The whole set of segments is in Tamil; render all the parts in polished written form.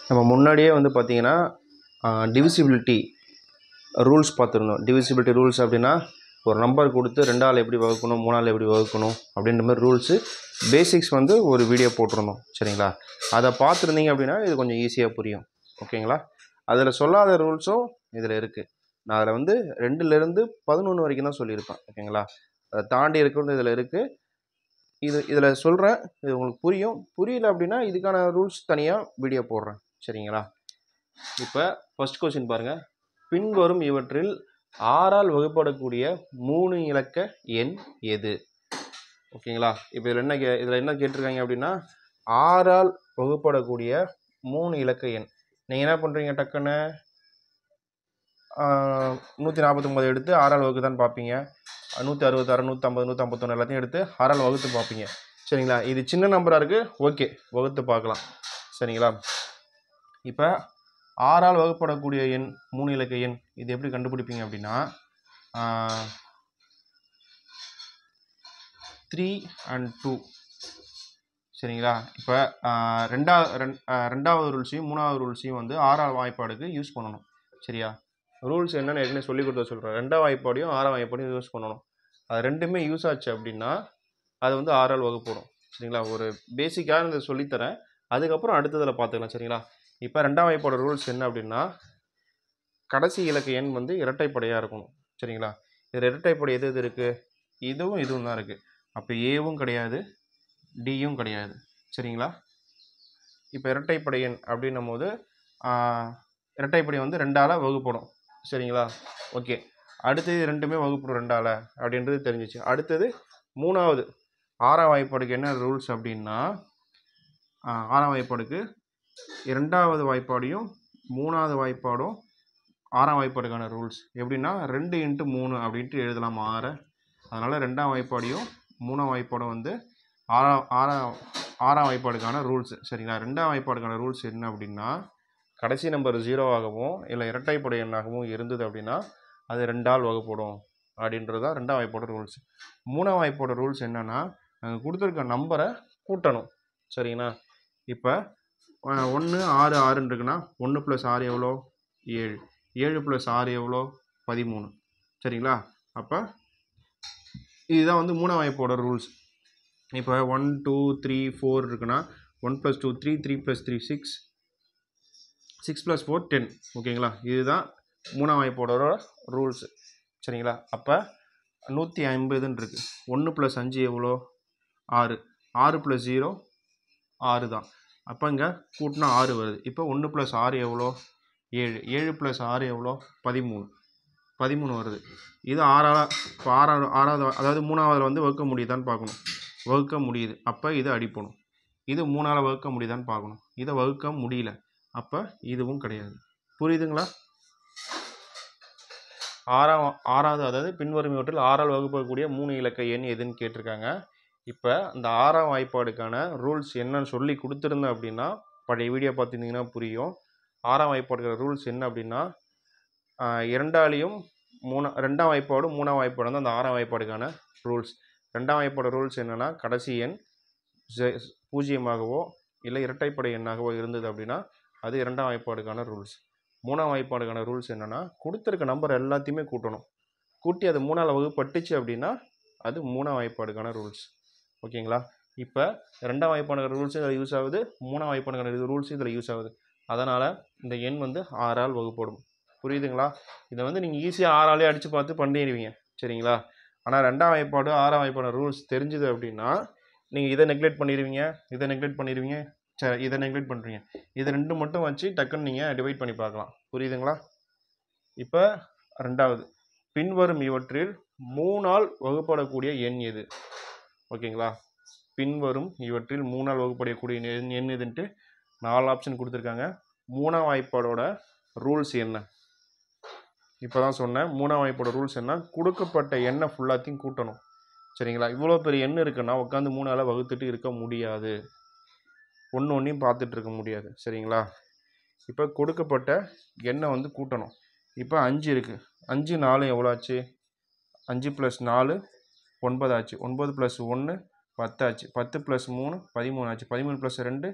நம்ம முன்னாடியே வந்து பார்த்திங்கன்னா டிவிசிபிலிட்டி ரூல்ஸ் பார்த்துருந்தோம். டிவிசிபிலிட்டி ரூல்ஸ் அப்படின்னா ஒரு நம்பர் கொடுத்து 2ஆல் எப்படி வகுக்கணும், 3ஆல் எப்படி வகுக்கணும் அப்படின்ற மாதிரி ரூல்ஸு பேசிக்ஸ் வந்து ஒரு வீடியோ போட்டிருந்தோம். சரிங்களா? அதை பார்த்துருந்தீங்க அப்படின்னா இது கொஞ்சம் ஈஸியாக புரியும். ஓகேங்களா? அதில் சொல்லாத ரூல்ஸும் இதில் இருக்குது. நான் அதில் வந்து 2லேருந்து 11 வரைக்கும் தான் சொல்லியிருப்பேன். ஓகேங்களா? அதை தாண்டி இருக்கிறது இதில் இருக்குது. இதில் சொல்கிறேன், இது உங்களுக்கு புரியும். புரியல அப்படின்னா இதுக்கான ரூல்ஸ் தனியாக வீடியோ போடுறேன். சரிங்களா? இப்போ ஃபர்ஸ்ட் கொஸ்டின் பாருங்கள். பின்வரும் இவற்றில் 6ஆல் வகுப்படக்கூடிய 3 இலக்க எண் எது? ஓகேங்களா? இப்போ இதில் என்ன கேட்டிருக்காங்க அப்படின்னா 6ஆல் வகுப்படக்கூடிய 3 இலக்க எண். நீங்கள் என்ன பண்ணுறீங்க? டக்குன்னு 149 எடுத்து 6ஆல் வகுக்கு தான் பார்ப்பீங்க. 166, 150, 151 எல்லாத்தையும் எடுத்து 6ஆல் வகுத்து பார்ப்பீங்க. சரிங்களா? இது சின்ன நம்பராக இருக்குது. ஓகே, வகுத்து பார்க்கலாம். சரிங்களா? இப்போ 6ஆல் வகுப்படக்கூடிய எண் 3 இலக்க எண் இது எப்படி கண்டுபிடிப்பீங்க அப்படின்னா 3 and 2. சரிங்களா? இப்போ ரெண்டாவது ரூல்ஸையும் 3ஆவது ரூல்ஸையும் வந்து 6ஆல் வாய்ப்பாடுக்கு யூஸ் பண்ணணும். சரியா? ரூல்ஸ் என்னென்னு ஏற்கனவே சொல்லிக் கொடுத்த சொல்கிறேன். 2ஆம் வாய்ப்பாடையும் 6ஆம் வாய்ப்பாடையும் யூஸ் பண்ணணும். அது ரெண்டுமே யூஸ் ஆச்சு அப்படின்னா அது வந்து 6ஆல் வகுப்படும். சரிங்களா? ஒரு பேசிக்காக இந்த சொல்லித்தரேன். அதுக்கப்புறம் அடுத்ததில் பார்த்துக்கலாம். சரிங்களா? இப்போ 2ஆம் வாய்ப்பாடு ரூல்ஸ் என்ன அப்படின்னா கடைசி இலக்க எண் வந்து இரட்டைப்படையாக இருக்கணும். சரிங்களா? இதில் இரட்டைப்படை எது இருக்குது? இதுவும் தான் இருக்குது. அப்போ ஏவும் கிடையாது, டியும் கிடையாது. சரிங்களா? இப்போ இரட்டைப்படை எண் அப்படின்னும் போது இரட்டைப்படை வந்து 2ஆல் வகுப்படும். சரிங்களா? ஓகே, அடுத்தது ரெண்டுமே வகுப்படும் 2ஆல் அப்படின்றது தெரிஞ்சிச்சு. அடுத்தது 3ஆவது 6ஆம் வாய்ப்பாடுக்கு என்ன ரூல்ஸ் அப்படின்னா 6ஆம் வாய்ப்பாடுக்கு 2ஆவது வாய்ப்பாடையும் 3ஆவது வாய்ப்பாடும் 6ஆம் வாய்ப்பாடுக்கான ரூல்ஸ் எப்படின்னா 2 × 3 அப்படின்ட்டு எழுதலாம் 6. அதனால் 2ஆம் வாய்ப்பாடையும் 3ஆம் வாய்ப்பாடும் வந்து 6ஆம் வாய்ப்பாடுக்கான ரூல்ஸ். சரிங்களா? 2ஆம் வாய்ப்பாடுக்கான ரூல்ஸ் என்ன அப்படின்னா கடைசி நம்பர் 0ஆகவும் இல்லை இரட்டைப்படை எண்ணாகவும் இருந்தது அப்படின்னா அது 2ஆல் வகுப்படும் அப்படின்றது தான் 2ஆம் வாய்ப்பாடு ரூல்ஸ். 3ஆம் வாய்ப்பாடு ரூல்ஸ் என்னென்னா நாங்கள் கொடுத்துருக்க நம்பரை கூட்டணும். சரிங்களா? இப்போ 1 6 6 இருக்குன்னா 1 + 6 எவ்வளோ? 7. 7 + 6 எவ்வளோ? 13. சரிங்களா? அப்போ இதுதான் வந்து 3ஆம் வாய்ப்பாடு ரூல்ஸ். இப்போ 1 2 3 4 இருக்குன்னா 1 + 2 3, 3 + 3 6, 6 + 4 10. ஓகேங்களா? இதுதான் 3ஆம் வாய்ப்பாடோட ரூல்ஸு. சரிங்களா? அப்போ 150ன்னு இருக்குது. 1 + 5 எவ்வளோ? 6. 6 + 0 6 தான். அப்போ இங்கே கூட்டினா 6 வருது. இப்போ 1 + 6 எவ்வளோ? 7. 7 + 6 எவ்வளோ? 13 வருது. இது 6ஆல் இப்போ 6ஆவது அதாவது 3ஆவதில் வந்து வகுக்க முடியுதான்னு பார்க்கணும். வகுக்க முடியுது. அப்போ இது அடிப்பணும். இது 3ஆல் வகுக்க முடியுதான்னு பார்க்கணும். இதை வகுக்க முடியல. அப்போ இதுவும் கிடையாது. புரியுதுங்களா? 6ஆவது அதாவது பின்வரும் இவற்றில் 6ஆல் வகுப்பக்கூடிய 3 இலக்க எண் எதுன்னு கேட்டிருக்காங்க. இப்போ இந்த 6ஆம் வாய்ப்பாடுக்கான ரூல்ஸ் என்னன்னு சொல்லி கொடுத்துருந்தேன் அப்படின்னா பழைய வீடியோ பார்த்துருந்தீங்கன்னா புரியும். 6ஆம் வாய்ப்பாடுக்கான ரூல்ஸ் என்ன அப்படின்னா 2ஆலையும் 2ஆம் வாய்ப்பாடு 3ஆம் வாய்ப்பாடு வந்து அந்த 6ஆம் வாய்ப்பாடுக்கான ரூல்ஸ். 2ஆம் வாய்ப்பாடு ரூல்ஸ் என்னென்னா கடைசி எண் 0ஆகவோ இல்லை இரட்டைப்படை எண்ணாகவோ இருந்தது அப்படின்னா அது 2ஆம் வாய்ப்பாடுக்கான ரூல்ஸ். 3ஆம் வாய்ப்பாடுக்கான ரூல்ஸ் என்னென்னா கொடுத்துருக்க நம்பர் எல்லாத்தையுமே கூட்டணும். கூட்டி அது 3ஆல் வகுப்பட்டுச்சு அப்படின்னா அது 3ஆம் வாய்ப்பாடுக்கான ரூல்ஸ். ஓகேங்களா? இப்போ 2ஆம் வாய்ப்பாடுக்கான ரூல்ஸும் இதில் யூஸ் ஆகுது, 3ஆம் வாய்ப்பாடுக்கான ரூல்ஸும் இதில் யூஸ் ஆகுது. அதனால் இந்த எண் வந்து 6ஆல் வகுப்படும். புரியுதுங்களா? இதை வந்து நீங்கள் ஈஸியாக 6ஆலே அடித்து பார்த்து பண்ணிடுவீங்க. சரிங்களா? ஆனால் 2ஆம் வாய்ப்பாடு 6ஆம் வாய்ப்பாடு ரூல்ஸ் தெரிஞ்சுது அப்படின்னா நீங்கள் இதை நெக்லெக்ட் பண்ணிடுவீங்க, இதை நெக்லெக்ட் பண்ணுறீங்க. இதை 2 மட்டும் வச்சு டக்குன்னு நீங்கள் டிவைட் பண்ணி பார்க்கலாம். புரியுதுங்களா? இப்போ 2ஆவது பின்வரும் இவற்றில் 3ஆல் வகுப்படக்கூடிய எண் எது? ஓகேங்களா? பின்வரும் இவற்றில் 3ஆல் வகுப்படக்கூடிய எண் எதுன்ட்டு 4 ஆப்ஷன் கொடுத்துருக்காங்க. 3ஆம் வாய்ப்பாடோட ரூல்ஸ் என்ன? இப்போ தான் சொன்னேன். 3ஆம் வாய்ப்பாடோட ரூல்ஸ் என்ன? கொடுக்கப்பட்ட எண்ணை ஃபுல்லாத்தையும் கூட்டணும். சரிங்களா? இவ்வளோ பெரிய எண் இருக்குன்னா உட்காந்து 3ஆல் வகுத்துட்டு இருக்க முடியாது. ஒன்றையும் பார்த்துட்டு இருக்க முடியாது. சரிங்களா? இப்போ கொடுக்கப்பட்ட எண்ணை வந்து கூட்டணும். இப்போ 5 இருக்குது. 5 4 எவ்வளோ ஆச்சு? 5 + 4 9 ஆச்சு. 9 + 1 10 ஆச்சு. 10 + 3 13 ஆச்சு. 13 + 2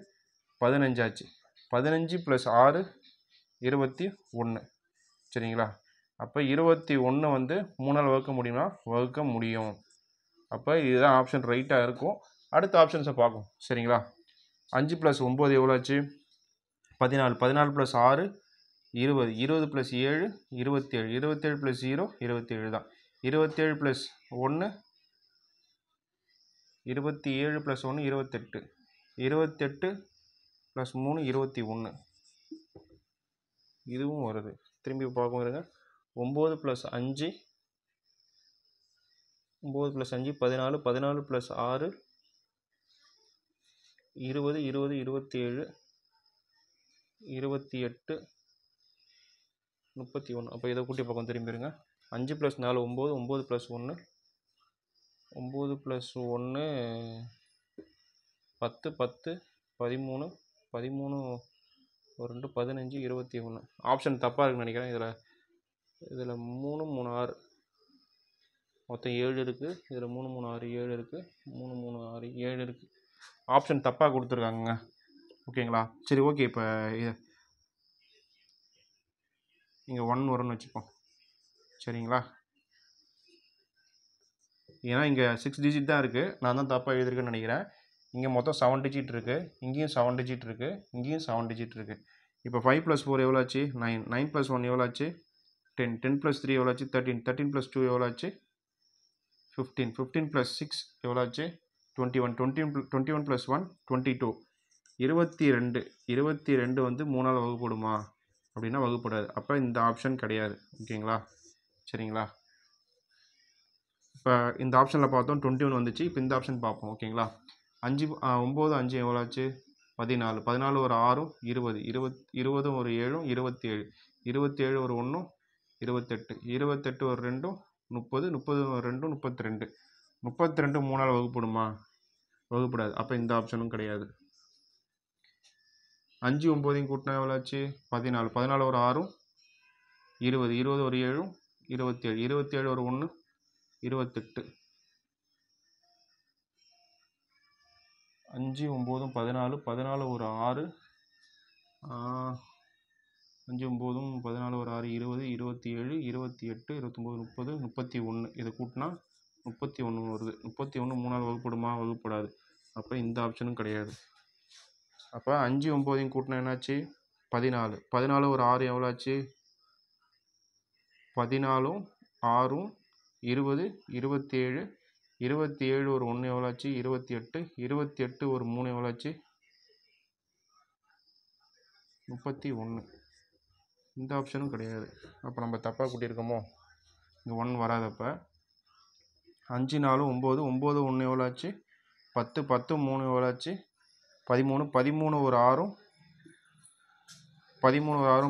15 ஆச்சு. 15 + 6 21 சரிங்களா. அப்போ 21 வந்து 3ஆல் வகுக்க முடியுமா? வகுக்க முடியும். அப்போ இதுதான் ஆப்ஷன் ரைட்டாக இருக்கும். அடுத்த ஆப்ஷன்ஸை பார்க்கும் சரிங்களா. 5 + 9 எவ்வளோ ஆச்சு? 14. 14 + 6 20. 20 + 7 27. 27 + 0 27 தான். 27 + 1 27 + 1 28. 28 + 3 21. இதுவும் வருது. திரும்பி பார்க்க வருங்க. 9 + 5 9 + 5 14. 14 + 6 20. 20 27 28 31. அப்போ இதை கூட்டி பக்கம் திரும்பிடுங்க. 5 + 4 9. 9 + 1 9 + 1 10 10 13 13 ஒரு 2 15 21. ஆப்ஷன் தப்பாக இருக்குன்னு நினைக்கிறேன். இதில் 3 3 6 மொத்தம் 7 இருக்குது. இதில் 3 3 6 7 இருக்குது. 3 3 6 7 இருக்குது. ஆப்ஷன் தப்பாக கொடுத்துருக்காங்க. ஓகேங்களா. சரி ஓகே. இப்போ இங்கே 1 வரும்னு வச்சுப்போம் சரிங்களா. ஏன்னா இங்கே 6 டிஜிட் தான் இருக்குது. நான் தான் தப்பாக எழுதிருக்கேன்னு நினைக்கிறேன். இங்கே மொத்தம் 7 டிஜிட் இருக்குது. இங்கேயும் 7 டிஜிட் இருக்குது. இங்கேயும் 7 டிஜிட் இருக்குது. இப்போ 5 + 4 எவ்வளோ ஆச்சு? 9. 9 + 1 எவ்வளோ ஆச்சு? 10. 10 + 3 எவ்வளோ ஆச்சு? 13. 13 + 2 எவ்வளோ ஆச்சு? 15. 15 + 6 எவ்வளோ ஆச்சு? 21. 21 + 1 22. 22. 22 வந்து 3ஆல் வகுப்படுமா அப்படின்னா வகுப்படாது. அப்போ இந்த ஆப்ஷன் கிடையாது. ஓகேங்களா. சரிங்களா. இப்போ இந்த ஆப்ஷனில் பார்த்தோம் 21 வந்துச்சு. இப்போ இந்த ஆப்ஷன் பார்ப்போம். ஓகேங்களா. 5 9 5 எவ்வளோ ஆச்சு? 14. 14 ஒரு 6 20. 20 ஒரு 7 27. 27 ஒரு 1 28. 28 ஒரு 2 30. 30 ஒரு 2 32. 32 3ஆல் வகுப்படுமா? வகுப்படாது. அப்போ இந்த ஆப்ஷனும் கிடையாது. 5 9 கூட்டினா எவ்வளோ ஆச்சு? 14. 14 ஒரு 6 20. 20 ஒரு 7 27. 27 ஒரு 1 28. 5 9 14. 14 ஒரு 6 5 9 14 ஒரு 6 20 27 28 29 30 31. இதை கூட்டினா 31 வருது. 31 3ஆல் வகுப்படுமா? வகுப்படாது. அப்போ இந்த ஆப்ஷனும் கிடையாது. அப்போ 5 9 கூட்டினா என்னாச்சு? 14. 14 ஒரு 6 எவ்வளோ ஆச்சு? 14 6 20 27. 27 ஒரு 1 எவ்வளோ ஆச்சு? 28. 28 ஒரு 3 எவ்வளோ ஆச்சு? 31. இந்த ஆப்ஷனும் கிடையாது. அப்போ நம்ம தப்பாக கூட்டியிருக்கோமோ? இங்கே 1 வராதப்ப 5 4 9. 9 1 எவ்வளோ ஆச்சு? 10. 10 3 எவ்வளோ ஆச்சு? 13. 13 ஒரு 6 13 ஒரு 6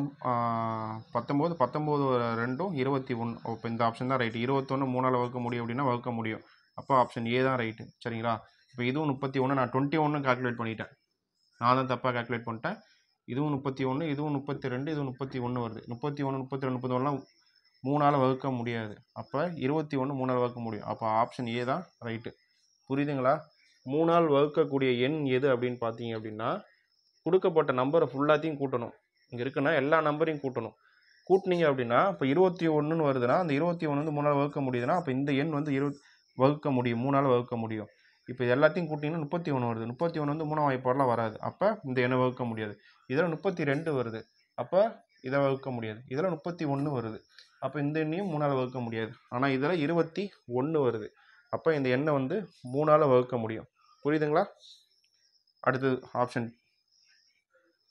19. 19 ஒரு 2 21. இப்போ இந்த ஆப்ஷன் தான் ரைட்டு. 21 3ஆல் வகுக்க முடியும் அப்படின்னா வகுக்க முடியும். அப்போ ஆப்ஷன் ஏ தான் ரைட்டு. சரிங்களா. இப்போ இதுவும் 31. நான் 21 கால்குலேட் பண்ணிட்டேன். நான் தான் தப்பாக கால்குலேட் பண்ணிட்டேன். இதுவும் 31. இதுவும் 32. இதுவும் 31 வருது. 31 32 31லாம் 3ஆல் வகுக்க முடியாது. அப்போ 21 3ஆல் வகுக்க முடியும். அப்போ ஆப்ஷன் ஏ தான் ரைட்டு. புரியுதுங்களா. 3ஆல் வகுக்கக்கூடிய எண் எது அப்படின்னு பார்த்தீங்க அப்படின்னா கொடுக்கப்பட்ட நம்பரை ஃபுல்லாத்தையும் கூட்டணும். இங்கே இருக்குன்னா எல்லா நம்பரையும் கூட்டணும். கூட்டினீங்க அப்படின்னா இப்போ 21ன்னு வருதுன்னா அந்த 21 வந்து 3ஆல் வகுக்க முடியுதுன்னா அப்போ இந்த எண் வந்து வகுக்க முடியும். 3ஆல் வகுக்க முடியும். இப்போ எல்லாத்தையும் கூட்டிங்கன்னா 31 வருது. 31 வந்து 3ஆம் வாய்ப்பாடெலாம் வராது. அப்போ இந்த எண்ணை வகுக்க முடியாது. இதில் 32 வருது. அப்போ இதை வகுக்க முடியாது. இதில் 31 வருது. அப்போ இந்த எண்ணையும் 3ஆல் வகுக்க முடியாது. ஆனால் இதில் 21 வருது. அப்போ இந்த எண்ணை வந்து 3ஆல் வகுக்க முடியும். புரியுதுங்களா.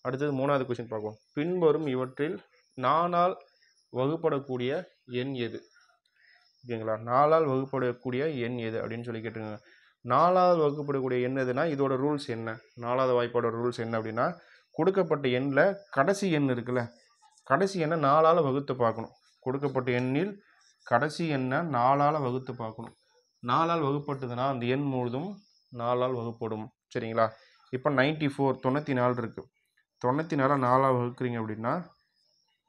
அடுத்தது 3வது கொஸ்டின் பார்ப்போம். பின்வரும் இவற்றில் 4ஆல் வகுப்படக்கூடிய எண் எது? ஓகேங்களா. 4ஆல் வகுப்படக்கூடிய எண் எது அப்படின்னு சொல்லி கேட்டுருங்க. 4ஆல் வகுப்படக்கூடிய எண் எதுனா இதோட ரூல்ஸ் என்ன? 4வது வாய்ப்பாடோட ரூல்ஸ் என்ன அப்படின்னா கொடுக்கப்பட்ட எண்ணில் கடைசி எண் இருக்குல்ல, கடைசி எண்ணை 4ஆல் வகுத்து பார்க்கணும். கொடுக்கப்பட்ட எண்ணில் கடைசி எண்ணை 4ஆல் வகுத்து பார்க்கணும். 4ஆல் வகுப்பட்டதுன்னா அந்த எண் முழுதும் 4ஆல் வகுப்படும். சரிங்களா. இப்போ 94 94 இருக்குது. 94 4ஆல் வகுக்கிறீங்க அப்படின்னா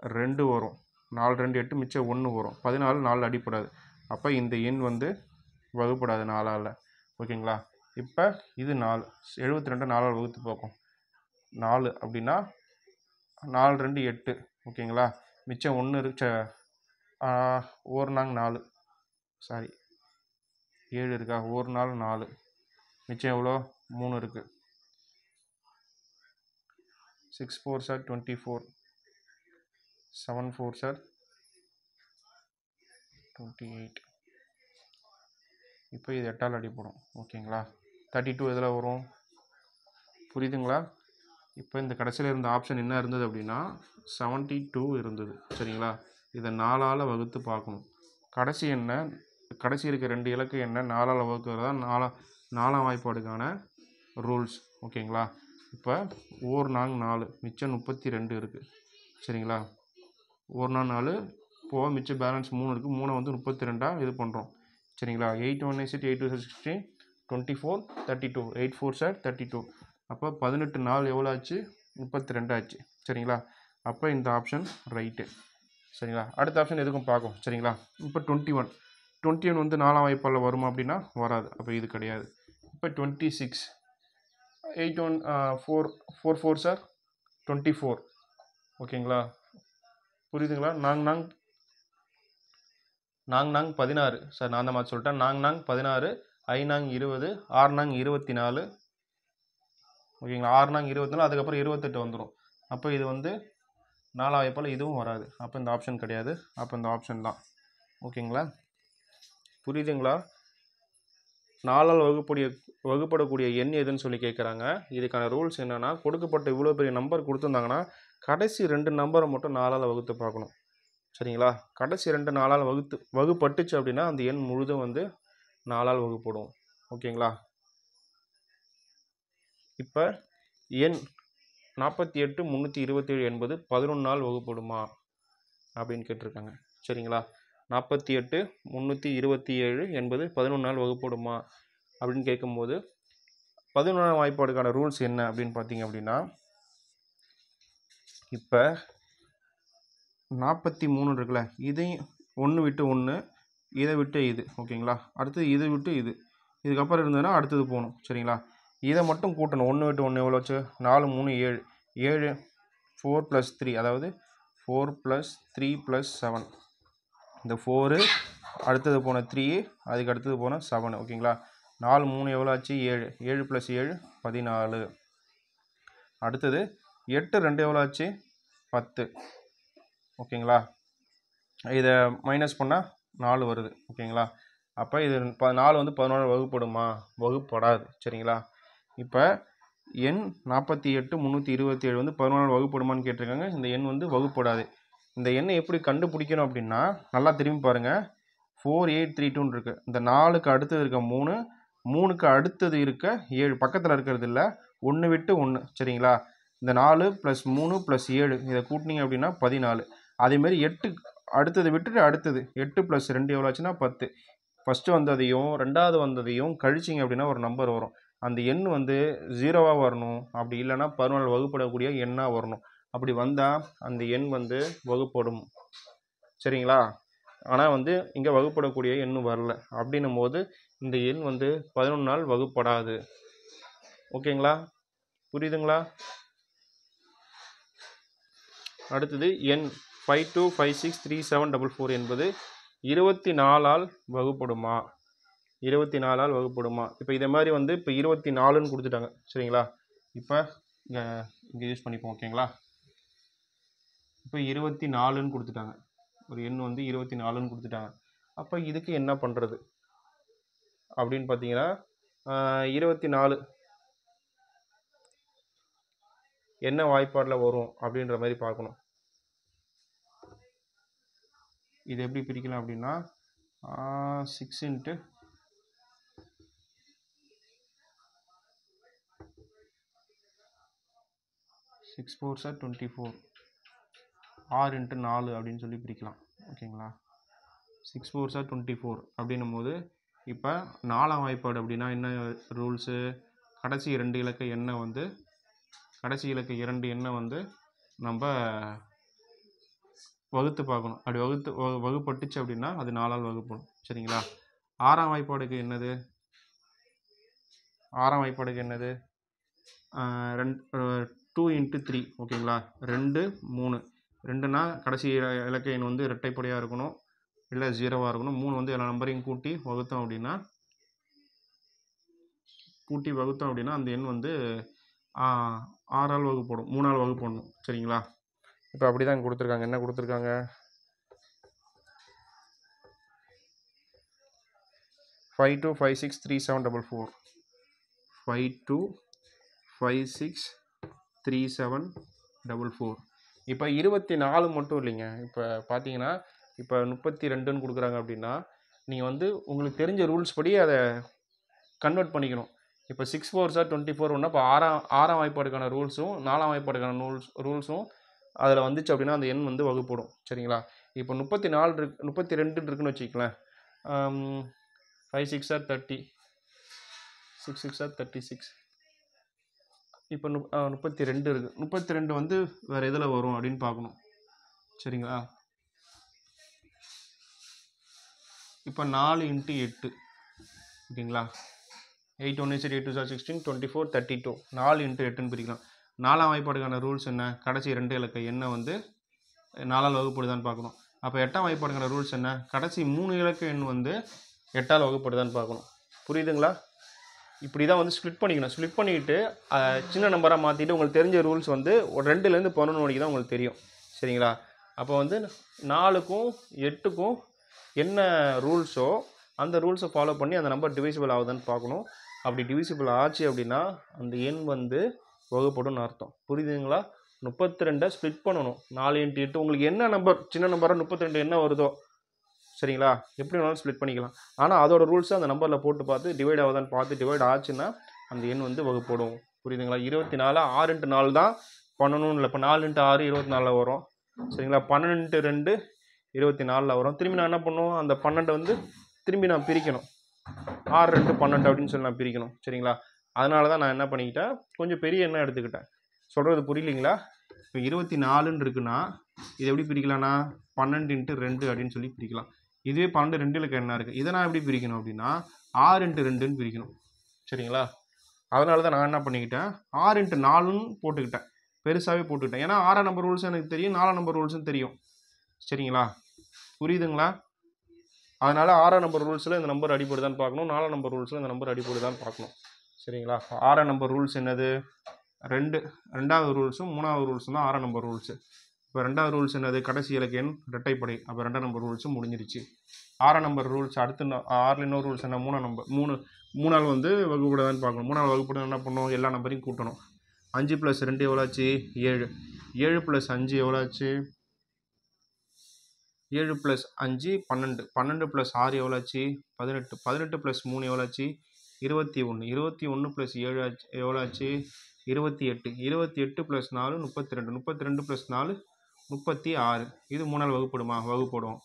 2 வரும். 4 2 8 மிச்சம் 1 வரும். 14 4 அடிப்படாது. அப்போ இந்த எண் வந்து வகுப்படாது 4ஆல். ஓகேங்களா. இப்போ இது 4 72 4ஆல் வகுத்து பார்க்கும். 4 அப்படின்னா 4 2 8 ஓகேங்களா. மிச்சம் 1 இருக்கு. ஒரு நாங் 4 சாரி 7 இருக்கா, ஒரு நாள் 4 மிச்சம் எவ்வளோ 3 இருக்குது. 6 4 சார் 24, 7 4 சார் 28. இப்போ இது 8ஆல் அடிப்படும் ஓகேங்களா. 32 எதில் வரும் புரியுதுங்களா. இப்போ இந்த கடைசியில் இருந்த ஆப்ஷன் என்ன இருந்தது அப்படின்னா 72 இருந்தது சரிங்களா. இதை 4ஆல் வகுத்து பார்க்கணும். கடைசி என்ன, கடைசி இருக்க 2 இலக்கு என்ன 4ஆல் வகுக்கிறது தான் நாலாம் வாய்ப்பாடுக்கான ரூல்ஸ் ஓகேங்களா. இப்போ ஓர் நாங் 4 மிச்சம் 32 இருக்குது சரிங்களா. ஒரு நாள் 4 போக மிச்சம் பேலன்ஸ் 3 இருக்குது. 3 வந்து 32ஆக இது பண்ணுறோம் சரிங்களா. 8 1 8 8 2 16 24 32 8 4 சார் 32. அப்போ 18 நாள் எவ்வளோ ஆச்சு 32 ஆச்சு சரிங்களா. அப்போ இந்த ஆப்ஷன் ரைட்டு சரிங்களா. அடுத்த ஆப்ஷன் எதுக்கும் பார்க்கும் சரிங்களா. இப்போ 21 வந்து 4ஆம் வாய்ப்பாடில் வருமா அப்படின்னா வராது. அப்போ இது கிடையாது. இப்போ 26 8 1 4 4 4 சார் 24 ஓகேங்களா. புரியுதுங்களா. நாங் 16 சார், நான் அந்த மாதிரி சொல்லிட்டேன். நாங் 16, ஐநாங் 20, ஆறுநாங் 24 ஓகேங்களா. ஆறுநாங் 24 அதுக்கப்புறம் 28 வந்துடும். அப்போ இது வந்து 4ஆம் வாய்ப்பால் இதுவும் வராது. அப்போ இந்த ஆப்ஷன் கிடையாது. அப்போ இந்த ஆப்ஷன் தான் ஓகேங்களா. புரியுதுங்களா. 4ஆல் வகுப்படக்கூடிய எண் எதுன்னு சொல்லி கேட்குறாங்க. இதுக்கான ரூல்ஸ் என்னென்னா, கொடுக்கப்பட்ட இவ்வளோ பெரிய நம்பர் கொடுத்துருந்தாங்கன்னா கடைசி 2 நம்பரை மட்டும் 4ஆல் வகுத்து பார்க்கணும் சரிங்களா. கடைசி 2 4ஆல் வகுப்பட்டுச்சு அப்படின்னா அந்த எண் முழுதும் வந்து 4ஆல் வகுப்படும் ஓகேங்களா. இப்போ எண் 48 327 என்பது 11ஆல் வகுப்படுமா அப்படின்னு கேட்டிருக்காங்க சரிங்களா. 48 327 என்பது 11ஆல் வகுப்படுமா அப்படின்னு கேட்கும்போது 11ஆம் வாய்ப்பாடுக்கான ரூல்ஸ் என்ன அப்படின்னு பார்த்தீங்க அப்படின்னா, இப்போ 43 இருக்குல்ல, இதையும் 1 விட்டு 1 இதை விட்டு இது ஓகேங்களா. அடுத்தது இது விட்டு இது, இதுக்கப்புறம் இருந்ததுன்னா அடுத்தது போகணும் சரிங்களா. இதை மட்டும் கூட்டணும். 1 விட்டு 1 எவ்வளோ வச்சு 4 3 7 7 4 + 3 அதாவது 4 + 3 + 7 இந்த 4 அடுத்தது போன 3 அதுக்கு அடுத்தது போன 7 ஓகேங்களா. 4 3 எவ்வளோ ஆச்சு 7 7 + 7 14. அடுத்தது 8 2 எவ்வளோ ஆச்சு 10 ஓகேங்களா. இதை மைனஸ் பண்ணால் 4 வருது ஓகேங்களா. அப்போ இது 4 வந்து 14 வகுப்படுமா வகுப்படாது சரிங்களா. இப்போ எண் 48 327 வந்து 14 வகுப்படுமான்னு கேட்டிருக்காங்க. இந்த எண் வந்து வகுப்படாது. இந்த எண்ணை எப்படி கண்டுபிடிக்கணும் அப்படின்னா, நல்லா திரும்பி பாருங்கள். 4 8 3 2 இருக்குது. இந்த 4க்கு அடுத்தது இருக்க 3, 3க்கு அடுத்தது இருக்க 7 பக்கத்தில் இருக்கிறது இல்லை, 1 விட்டு 1 சரிங்களா. இந்த 4 + 3 + 7 இதை கூட்டினீங்க அப்படின்னா 14. அதேமாரி 8 அடுத்தது விட்டுட்டு அடுத்தது 8 + 2 எவ்வளோ ஆச்சுன்னா 10. ஃபஸ்ட்டு வந்ததையும் ரெண்டாவது வந்ததையும் கழிச்சிங்க அப்படின்னா ஒரு நம்பர் வரும். அந்த எண் வந்து 0வாக வரணும். அப்படி இல்லைன்னா 14 வகுப்படக்கூடிய எண்ணாக வரணும். அப்படி வந்தால் அந்த எண் வந்து வகுப்படும் சரிங்களா. ஆனால் வந்து இங்கே வகுப்படக்கூடிய எண் வரல. அப்படின்னும் போது இந்த எண் வந்து 11ஆல் வகுப்படாது ஓகேங்களா. புரியுதுங்களா. அடுத்தது எண் 52 56 37 44 என்பது 24ஆல் வகுப்படுமா 24ஆல் வகுப்படுமா. இப்போ இதே மாதிரி வந்து இப்போ 24ன்னு கொடுத்துட்டாங்க சரிங்களா. இப்போ இங்கே யூஸ் பண்ணிப்போம் ஓகேங்களா. இப்போ 24ன்னு கொடுத்துட்டாங்க. ஒரு எண் வந்து 24ன்னு கொடுத்துட்டாங்க. அப்போ இதுக்கு என்ன பண்ணுறது அப்படின்னு பார்த்தீங்கன்னா, 24 என்ன வாய்ப்பாடில் வரும் அப்படின்ற மாதிரி பார்க்கணும். இது எப்படி பிரிக்கலாம் அப்படின்னா 6 × 6 4 சார் 24 6 × 4 அப்படின்னு சொல்லி பிரிக்கலாம் ஓகேங்களா. 6 4 சார் 24 அப்படின்னும் போது இப்போ 4ஆம் வாய்ப்பாடு அப்படின்னா என்ன ரூல்ஸு, கடைசி 2 இலக்க எண்ணை வந்து கடைசி இலக்க 2 எண்ணை வந்து நம்ம வகுத்து பார்க்கணும். அப்படி வகுப்பட்டுச்சு அப்படின்னா அது 4ஆல் வகுப்படும் சரிங்களா. 6ஆம் வாய்ப்பாடுக்கு என்னது 6ஆம் வாய்ப்பாடுக்கு என்னது 2 × 3 ஓகேங்களா 2 3 2னா கடைசி இலக்க எண் வந்து இரட்டைப்படையாக இருக்கணும், இல்லை 0வாக இருக்கணும். 3 வந்து எல்லா நம்பரையும் கூட்டி வகுத்தோம் அப்படின்னா அந்த எண் வந்து 6ஆல் வகுப்படும், 3ஆல் வகுப்படணும். சரிங்களா? இப்போ அப்படி தான் கொடுத்துருக்காங்க. என்ன கொடுத்துருக்காங்க? 52563744 52563744. இப்போ 24 மட்டும் இல்லைங்க. இப்போ பார்த்தீங்கன்னா இப்போ 32ன்னு கொடுக்குறாங்க அப்படின்னா நீங்கள் வந்து உங்களுக்கு தெரிஞ்ச ரூல்ஸ் படி அதை கன்வெர்ட் பண்ணிக்கணும். இப்போ 6 4s are 24 ஒன்றா இப்போ ஆறாம் வாய்ப்பாடுக்கான ரூல்ஸும் 4ஆம் வாய்ப்பாடுக்கான ரூல்ஸும் அதில் வந்துச்சு அப்படின்னா அந்த எண் வந்து வகுப்படும். சரிங்களா? இப்போ 32 இருக்குன்னு வச்சுக்கலாம். 5 6 are 30, 6 6 are 36. இப்போ 32 இருக்குது. 32 வந்து வேறு எதில் வரும் அப்படின்னு பார்க்கணும். சரிங்களா? இப்போ 4 × 8 ஓகேங்களா? 8 1 8 2 16 24 32 4 × 8ன்னு பிரிக்கலாம். 4ஆம் வாய்ப்பாடுக்கான ரூல்ஸ் என்ன? கடைசி 2 இலக்க எண்ணை வந்து 4ஆல் வகுப்படுதான்னு பார்க்கணும். அப்போ 8ஆம் வாய்ப்பாடுக்கான ரூல்ஸ் என்ன? கடைசி 3 இலக்க எண் வந்து 8ஆல் வகுப்படுதான்னு பார்க்கணும். புரியுதுங்களா? இப்படி தான் வந்து ஸ்ப்ளிட் பண்ணிக்கணும். ஸ்ப்ளிட் பண்ணிவிட்டு சின்ன நம்பராக மாற்றிட்டு உங்களுக்கு தெரிஞ்ச ரூல்ஸ் வந்து ஒரு 2லேருந்து 11 வரைக்கும் தான் உங்களுக்கு தெரியும். சரிங்களா? அப்போ வந்து 4க்கும் 8க்கும் என்ன ரூல்ஸோ அந்த ரூல்ஸை ஃபாலோ பண்ணி அந்த நம்பர் டிவிசிபிள் ஆகுதுன்னு பார்க்கணும். அப்படி டிவிசிபிள் ஆச்சு அப்படின்னா அந்த எண் வந்து வகுப்படும்னு அர்த்தம். புரியுதுங்களா? 32 ஸ்ப்ளிட் பண்ணணும். 4 × 8 உங்களுக்கு என்ன நம்பர் சின்ன நம்பராக 32 என்ன வருதோ சரிங்களா, எப்படி வேணாலும் ஸ்ப்ளிட் பண்ணிக்கலாம். ஆனால் அதோட ரூல்ஸை அந்த நம்பரில் போட்டு பார்த்து டிவைட் ஆகுதான்னு பார்த்து டிவைட் ஆச்சுன்னா அந்த எண் வந்து வகுப்படும். புரியுதுங்களா? 24 6 × 4 தான் பண்ணணும்னு இல்லை. இப்போ 4 × 6 24 வரும். சரிங்களா? 12 × 2 24 வரும். திரும்பி நான் என்ன பண்ணுவோம், அந்த 12 வந்து திரும்பி நான் பிரிக்கணும். 6 2 12 அப்படின்னு சொல்லி நான் பிரிக்கணும். சரிங்களா? அதனால தான் நான் என்ன பண்ணிக்கிட்டேன், கொஞ்சம் பெரிய எண்ணெய் எடுத்துக்கிட்டேன். சொல்கிறது புரியலிங்களா? இப்போ 24ன்னு இருக்குன்னா இது எப்படி பிரிக்கலாம்னா 12 × 2 அப்படின்னு சொல்லி பிரிக்கலாம். இதுவே 12 2 இலக்க எண்ணா இருக்குது. இதை நான் எப்படி பிரிக்கணும் அப்படின்னா 6 × 2ன்னு பிரிக்கணும். சரிங்களா? அதனால தான் நான் என்ன பண்ணிக்கிட்டேன் 6 × 4ன்னு போட்டுக்கிட்டேன். பெருசாகவே போட்டுக்கிட்டேன். ஏன்னா 6ஆம் நம்பர் ரூல்ஸும் எனக்கு தெரியும், 4ஆம் நம்பர் ரூல்ஸும் தெரியும். சரிங்களா? புரியுதுங்களா? அதனால் 6ஆம் நம்பர் ரூல்ஸில் இந்த நம்பர் அடிப்படுதான்னு பார்க்கணும், 4ஆம் நம்பர் ரூல்ஸில் இந்த நம்பர் அடிப்படுதான்னு பார்க்கணும். சரிங்களா? 6ஆம் நம்பர் ரூல்ஸ் என்னது? 2வது ரூல்ஸும் 3வது ரூல்ஸும் தான் 6ஆம் நம்பர் ரூல்ஸு. இப்போ 2வது ரூல்ஸ் என்னது? கடைசி இலக்க எண் இரட்டைப்படை. அப்போ 2ஆம் நம்பர் ரூல்ஸும் முடிஞ்சிருச்சு. 6ஆம் நம்பர் ரூல்ஸ் அடுத்து 6ல் இன்னொரு ரூல்ஸ் என்ன? 3ஆம் நம்பர் 3ஆல் வந்து வகுப்படுதான்னு பார்க்கணும். 3ஆல் வகுப்படுது என்ன பண்ணணும்? எல்லா நம்பரையும் கூட்டணும். 5 + 2 எவ்வளோ ஆச்சு? 7. 7 + 5 எவ்வளோ ஆச்சு? 7 + 5 12. 12 + 6 எவ்வளோ ஆச்சு? 18. 18 + 3 எவ்வளோ ஆச்சு? 21. 21 + 7 எவ்வளோ ஆச்சு? 28. 28 + 4 32. 32 + 4 36. இது 3ஆல் வகுப்படுமா? வகுப்படும்.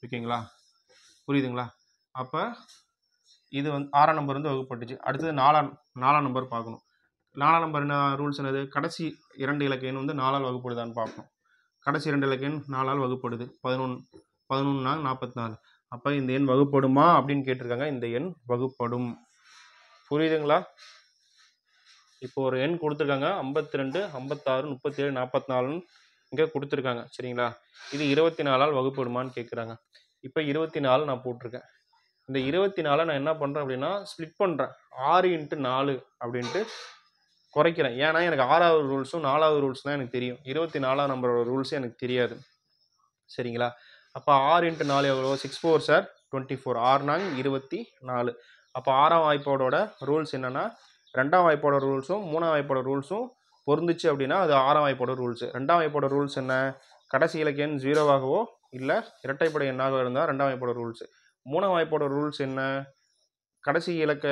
ஓகேங்களா? புரியுதுங்களா? அப்போ இது வந்து 6ஆம் நம்பர் வந்து வகுப்பட்டுச்சு. அடுத்தது 4ஆம் நம்பர் பார்க்கணும். 4ஆம் நம்பர் என்ன ரூல்ஸ் என்னது? கடைசி 2 இலக்க எண் வந்து 4ஆல் வகுப்படுதான்னு பார்க்கணும். கடைசி 2 இலக்க எண் 4ஆல் வகுப்படுது. 11 11 44. அப்போ இந்த எண் வகுப்படுமா அப்படின்னு கேட்டிருக்காங்க. இந்த எண் வகுப்படும். புரியுதுங்களா? இப்போ ஒரு எண் கொடுத்துருக்காங்க 52 56 37 44ன்னு இங்கே கொடுத்துருக்காங்க. சரிங்களா? இது 24ஆல் வகுப்படுமான்னு கேட்குறாங்க. இப்போ 24 நான் போட்டிருக்கேன். இந்த 24 நான் என்ன பண்ணுறேன் அப்படின்னா ஸ்ப்ளிட் பண்ணுறேன். 6 × 4 அப்படின்ட்டு குறைக்கிறேன். ஏன்னா எனக்கு 6வது ரூல்ஸும் 4வது ரூல்ஸ் தான் எனக்கு தெரியும். 24ஆம் நம்பரோட ரூல்ஸும் எனக்கு தெரியாது. சரிங்களா? அப்போ 6 × 4 எவ்வளோ? 6 4s are 24. 6 4 24. அப்போ 6ஆம் வாய்ப்பாடோட ரூல்ஸ் என்னென்னா 2ஆம் வாய்ப்பாடோட ரூல்ஸும் 3ஆம் வாய்ப்பாடோட ரூல்ஸும் பொருந்துச்சு அப்படின்னா அது 6ஆம் வாய்ப்பாடோட ரூல்ஸு. 2ஆம் வாய்ப்பாடோட ரூல்ஸ் என்ன? கடைசி இலக்க எண் 0வாகவோ இல்லை இரட்டைப்படை எண்ணாக இருந்தால் 2ஆம் வாய்ப்பாடோட ரூல்ஸு. 3ஆம் வாய்ப்பாடோட ரூல்ஸ் என்ன? கடைசி இலக்க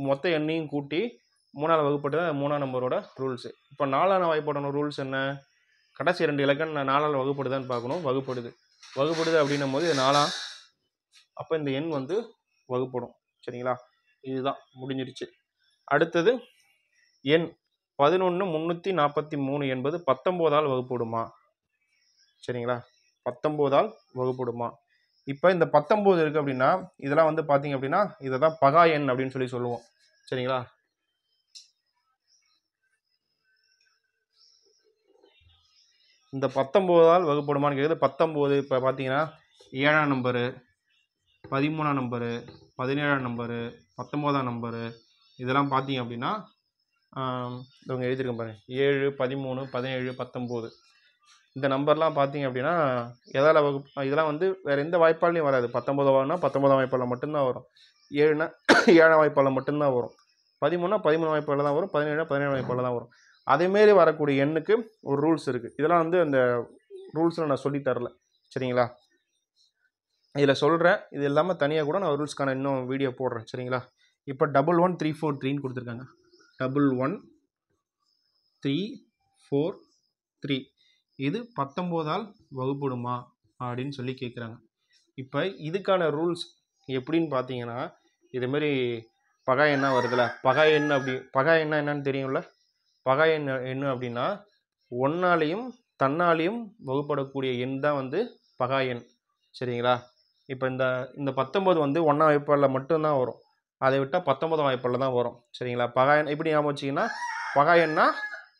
மொத்த எண்ணையும் கூட்டி 3ஆல் வகுப்பட்டு தான் 3ஆம் நம்பரோட ரூல்ஸு. இப்போ 4ஆம் வாய்ப்பாடோட ரூல்ஸ் என்ன? கடைசி 2 இலக்கண் 4ஆல் வகுப்படுதான்னு பார்க்கணும். வகுப்படுது அப்படின்னும் போது இது 4ஆம். அப்போ இந்த எண் வந்து வகுப்படும். சரிங்களா? இதுதான் முடிஞ்சிருச்சு. அடுத்தது எண் 11 343 என்பது 19ஆல் வகுப்படுமா? சரிங்களா? 19ஆல் வகுப்படுமா? இப்போ இந்த 19 இருக்குது அப்படின்னா இதெல்லாம் வந்து பார்த்தீங்க அப்படின்னா இதை தான் பகா எண் அப்படின்னு சொல்லுவோம். சரிங்களா? இந்த 19ஆல் வகுப்படுமான்னு கேட்குது. 19 இப்போ பார்த்தீங்கன்னா 7ஆம் நம்பரு, 13ஆம் நம்பரு, 17ஆம் நம்பரு, 19ஆம் நம்பரு இதெல்லாம் பார்த்தீங்க அப்படின்னா இவங்க எழுதியிருக்கேன் பாருங்க 7, 13, 17, 19 இந்த நம்பர்லாம் பார்த்தீங்க அப்படின்னா எதால் இதெல்லாம் வந்து வேறு எந்த வாய்ப்பாலையும் வராது. 19 வாங்கினா 19ஆம் வாய்ப்பால் மட்டும்தான் வரும். 7னா 7ஆம் வாய்ப்பால் மட்டும்தான் வரும். 13னா 13 வாய்ப்பால் தான் வரும். 17னா 17 வாய்ப்பால் தான் வரும். அதேமாரி வரக்கூடிய எண்ணுக்கு ஒரு ரூல்ஸ் இருக்குது. இதெல்லாம் வந்து அந்த ரூல்ஸில் நான் சொல்லி தரல, சரிங்களா? இதில் சொல்கிறேன். இது இல்லாமல் தனியாக கூட நான் ரூல்ஸ்க்கான இன்னும் வீடியோ போடுறேன், சரிங்களா? இப்போ 11343 கொடுத்துருக்காங்க. 11343 இது 19ஆல் வகுப்படுமா அப்படின்னு சொல்லி கேட்குறாங்க. இப்போ இதுக்கான ரூல்ஸ் எப்படின்னு பார்த்தீங்கன்னா, இதுமாரி பகா எண்ணா வருதுல்ல, பகா எண் என்னன்னு தெரியும்ல? பகா எண் என்ன அப்படின்னா, ஒன்னாலையும் தன்னாலையும் வகுப்படக்கூடிய எண் தான் வந்து பகா எண், சரிங்களா? இப்போ இந்த 19 வந்து 1ஆம் வாய்ப்பாடில் மட்டும்தான் வரும். அதை விட்டால் 19ஆம் வாய்ப்பாடில் தான் வரும், சரிங்களா? பகா எண் எப்படி ஞாபகம் வச்சிங்கன்னா, பகா எண்ணா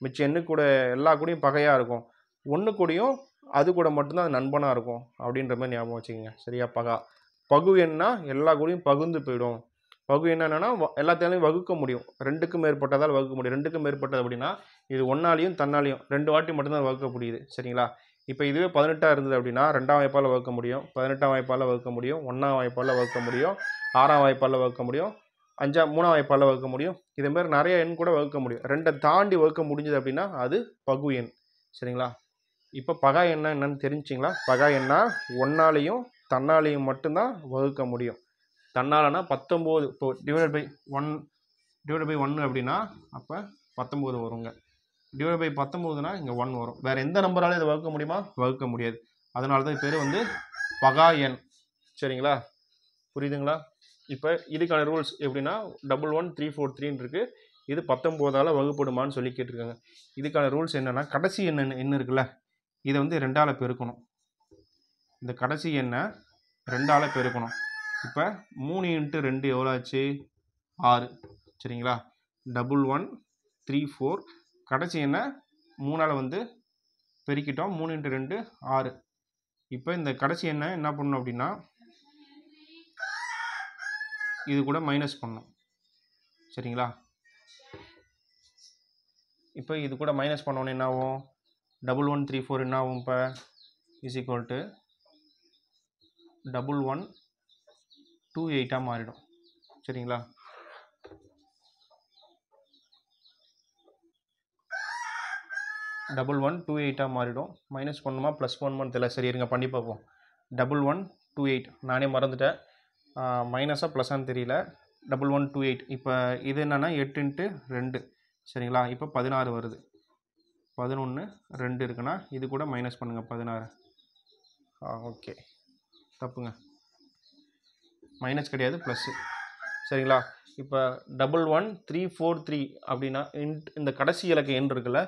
மிச்ச எண்ணு கூட எல்லா கூடயும் பகையாக இருக்கும், ஒன்று கூடயும் அது கூட மட்டும்தான் அது நண்பனாக இருக்கும் அப்படின்ற மாதிரி ஞாபகம் வச்சுக்கோங்க, சரியா? பகு எண்ணா எல்லா கூடயும் பகுந்து போயிடும். பகு என்னன்னா எல்லாத்தையும் வகுக்க முடியும், 2க்கும் மேற்பட்டதால் வகுக்க முடியும். 2க்கும் மேற்பட்டது அப்படின்னா இது ஒன்னாலையும் தன்னாலையும் 2 வாட்டி மட்டும்தான் வகுக்க முடியுது, சரிங்களா? இப்போ இதுவே 18 இருந்தது அப்படின்னா 2ஆம் வாய்ப்பால் வகுக்க முடியும், 18ஆம் வாய்ப்பால் வகுக்க முடியும், 1ஆம் வாய்ப்பால் வகுக்க முடியும், 6ஆம் வாய்ப்பால் வகுக்க முடியும், 3ஆம் வாய்ப்பால் வகுக்க முடியும். இதேமாதிரி நிறைய எண் கூட வகுக்க முடியும். 2 தாண்டி வகுக்க முடிஞ்சது அப்படின்னா அது பகு எண், சரிங்களா? இப்போ பகா எண்ணா என்னன்னு தெரிஞ்சிங்களா? பகா எண்ணா ஒன்னாலையும் தன்னாலையும் மட்டும்தான் வகுக்க முடியும். தன்னாலனா 19 இப்போ டிவைட் பை 1 அப்படின்னா அப்போ 19 வருங்க. டிவைட் பை 19னா இங்கே 1 வரும். வேறு எந்த நம்பராலும் இதை வகுக்க முடியுமா? வகுக்க முடியாது. அதனால தான் பேர் வந்து பகா எண், சரிங்களா? புரியுதுங்களா? இப்போ இதுக்கான ரூல்ஸ் எப்படின்னா 11343 இருக்குது. இது 19ஆல் வகுப்படுமான்னு சொல்லி கேட்டிருக்காங்க. இதுக்கான ரூல்ஸ் என்னென்னா, கடைசி எண் இருக்குல்ல, இதை வந்து 2ஆல் பெருக்கணும். இந்த கடைசி எண்ணை 2ஆல் பெருக்கணும். இப்போ 3 × 2 எவ்வளோ ஆச்சு? 6, சரிங்களா? 1134 கடைசி எண்ணை 3ஆல் வந்து பெருக்கிட்டோம். 3 × 2 6. இப்போ இந்த கடைசி எண்ணை என்ன பண்ணணும் அப்படின்னா இது கூட மைனஸ் பண்ணணும், சரிங்களா? இப்போ இது கூட மைனஸ் பண்ணோன்னு என்ன ஆகும்? 1134 என்ன ஆகும்? இப்போ இஸ் ஈக்குவல் டு 1128 மாறிடும், சரிங்களா? 1128 மாறிடும். மைனஸ் பண்ணுமா ப்ளஸ் பண்ணுமான்னு தெரியல, சரி இருங்க பண்ணி பார்ப்போம். 1128 நானே மறந்துட்டேன், மைனஸாக ப்ளஸ்ஸான்னு தெரியல. 1128 இப்போ இது என்னென்னா 8 × 2, சரிங்களா? இப்போ 16 வருது. 11 2 இருக்குன்னா இது கூட மைனஸ் பண்ணுங்கள் 16. ஓகே, தப்புங்க, மைனஸ் கிடையாது, ப்ளஸ்ஸு, சரிங்களா? இப்போ 11343 அப்படின்னா இந்த கடைசி இலக்க எண் இருக்குல்ல,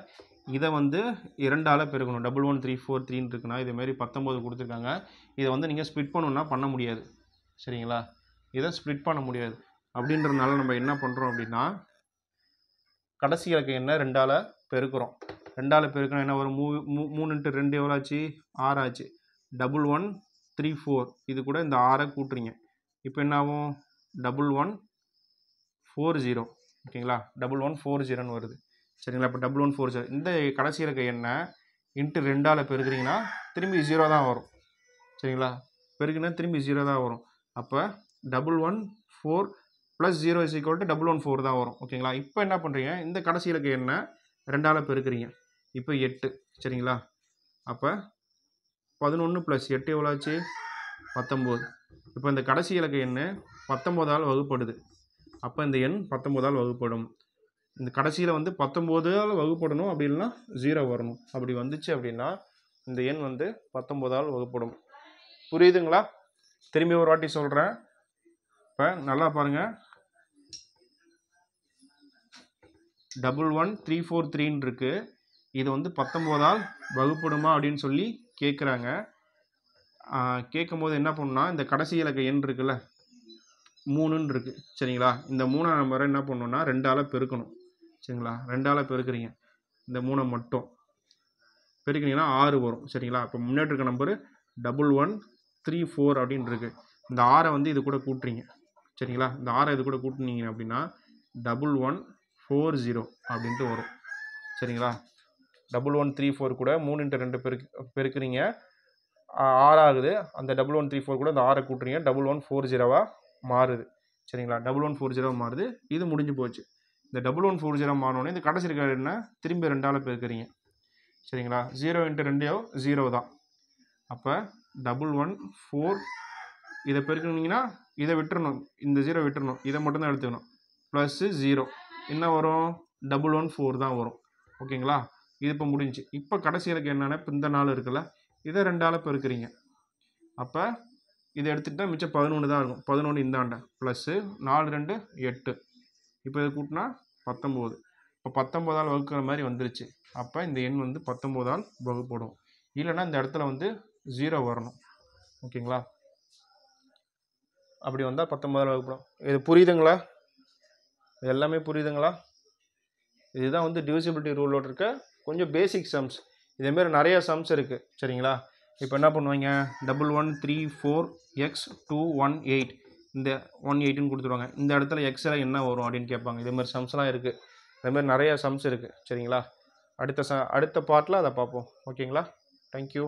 இதை வந்து 2ஆல் பெருக்கணும். 11343 இருக்குன்னா இதேமாரி 19 கொடுத்துருக்காங்க. இதை வந்து நீங்கள் ஸ்ப்ளிட் பண்ணணுன்னா பண்ண முடியாது, சரிங்களா? இதை ஸ்ப்ளிட் பண்ண முடியாது. அப்படின்றதுனால நம்ம என்ன பண்ணுறோம் அப்படின்னா கடைசி இலக்க எண்ணை 2ஆல் பெருக்கிறோம். 2ஆல் பெருக்கணும் என்ன வரும்? 3 × 2 எவ்வளோ ஆச்சு? 6 ஆச்சு. 1134 இது கூட இந்த 6 கூட்டுறீங்க. இப்போ என்ன ஆகும்? 1140, ஓகேங்களா? 1140 வருது, சரிங்களா? இப்போ 1140 இந்த கடைசி இலக்க எண்ணை இன்ட்டு 2ஆல் பெருக்குறீங்கன்னா திரும்பி 0 தான் வரும், சரிங்களா? பெருக்குன்னா திரும்பி 0 தான் வரும். அப்போ 114 + 0 = 114 தான் வரும், ஓகேங்களா? இப்போ என்ன பண்ணுறீங்க? இந்த கடைசி இலக்க எண்ணை 2ஆல் பெருக்குறீங்க. இப்போ 8, சரிங்களா? அப்போ 11 + 8 எவ்வளோ ஆச்சு? 19. இப்போ இந்த கடைசி இலக்க எண் 19ஆல் வகுப்படுது. அப்போ இந்த எண் 19ஆல் வகுப்படும். இந்த கடைசியில் வந்து 19ஆல் வகுப்படணும், அப்படி இல்லைன்னா 0 வரணும். அப்படி வந்துச்சு அப்படின்னா இந்த எண் வந்து 19ஆல் வகுப்படும். புரியுதுங்களா? திரும்பி ஒரு வாட்டி சொல்கிறேன், இப்போ நல்லா பாருங்கள். 11343 இருக்கு. இது வந்து 19ஆல் வகுப்படுமா அப்படின்னு சொல்லி கேட்குறாங்க. கேட்கும் போது என்ன பண்ணணும்னா இந்த கடைசி இலக்க எண் இருக்குல்ல 3ன்னு இருக்கு, சரிங்களா? இந்த 3ஆம் நம்பரை என்ன பண்ணணும்னா 2ஆல் பெருக்கணும், சரிங்களா? 2ஆல் பெருக்குறீங்க இந்த 3 மட்டும். பெருக்கினீங்கன்னா 6 வரும். சரிங்களா? இப்போ முன்னாடி இருக்க நம்பரு 1134 அப்படின்னு இருக்கு. இந்த 6 வந்து இது கூட கூட்டுறீங்க. சரிங்களா? இந்த 6 இது கூட கூட்டுனீங்க அப்படின்னா 1140 அப்படின்ட்டு வரும். சரிங்களா? 1134 கூட 3 × 2 பெருக்குறீங்க, 6 ஆகுது. அந்த 1134 கூட இந்த 6 கூட்டுறீங்க, 1140 மாறுது. சரிங்களா? 1140 மாறுது. இது முடிஞ்சு போச்சு. இந்த 1140 மாறினோடனே இந்த கடைசி இருக்கிற என்ன திரும்பி 2ஆல் பெருக்குறீங்க. சரிங்களா? 0 × 2 0 தான். அப்போ 114 இதை பெருக்குனீங்கன்னா இதை விட்டுறணும், இந்த 0 விட்டுறணும், இதை மட்டும்தான் எடுத்துக்கணும். +0 என்ன வரும்? 114 தான் வரும். ஓகேங்களா? இது இப்போ முடிஞ்சு. இப்போ கடைசி இலக்கு என்னென்னா இப்போ இந்த 4 இருக்குல்ல, இதை 2ஆல் பெருக்குறீங்க. அப்போ இதை எடுத்துக்கிட்டால் மிச்சம் 11 தான் இருக்கும். 11 இந்தாண்ட ப்ளஸ்ஸு 4 2 8. இப்போ இதை கூட்டினா 19. இப்போ 19ஆல் வகுக்கிற மாதிரி வந்துருச்சு. அப்போ இந்த எண் வந்து 19ஆல் வகுப்படும். இல்லைன்னா இந்த இடத்துல வந்து 0 வரணும். ஓகேங்களா? அப்படி வந்தால் 19ஆல் வகுப்படும். இது புரியுதுங்களா? இது எல்லாமே புரியுதுங்களா? இதுதான் வந்து டிவிசிபிலிட்டி ரூலோட இருக்க கொஞ்சம் பேசிக் சம்ஸ். இதேமாரி நிறைய சம்ஸ் இருக்குது. சரிங்களா? இப்போ என்ன பண்ணுவாங்க, 1134x 218 இந்த 118ன்னு கொடுத்துருவாங்க. இந்த இடத்துல எக்ஸில் என்ன வரும் அப்படின்னு கேட்பாங்க. இதேமாதிரி சம்ஸ்லாம் இருக்குது. இதேமாதிரி நிறைய சம்ஸ் இருக்குது. சரிங்களா? அடுத்த பார்ட்டில் அதை பார்ப்போம். ஓகேங்களா? தேங்க்யூ.